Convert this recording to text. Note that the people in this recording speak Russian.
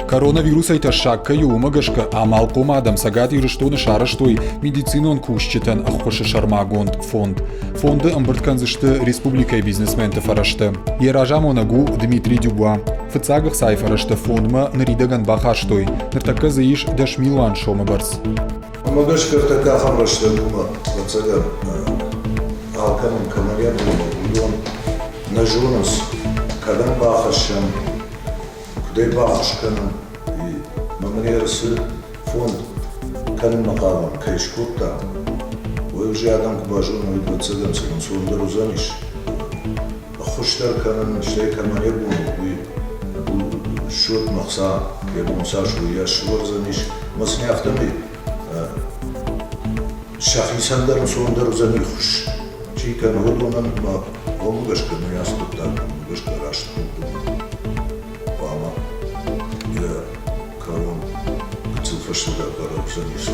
Коронавирус айта шакка юмагашка амал комадам сагат юриштоны шарыштой медицинон кушчитан аххоша шармагонд фонд. Фонды амбыртканзышты республикай бизнесменты фарашты. Еражамонагу Дмитрий Дюбуа. Фыцагах сайфарашты фондма наридаган бахаштой. Нартака заиш дашмилуан шомабарс. Магашка така хамрашты дума. Фыцагар алканын камарян дума. Нажунас. Кадан бахашам. Кудай бахашканым. Мамрерсы фонд канын мақалан кайшкутта. Ой уже адам кбажон ойдва цыган цыган сондар узаниш. Хуштар канын штай камаря буну. Шот мақса ебунса шуя шуар заниш. Масне автомобиль. Шахисандар сондар узани хуш. Чикан hodunан ма омгашка мястутта омгашка рашту. Вама. Корон. Цифршуда пара узаниш.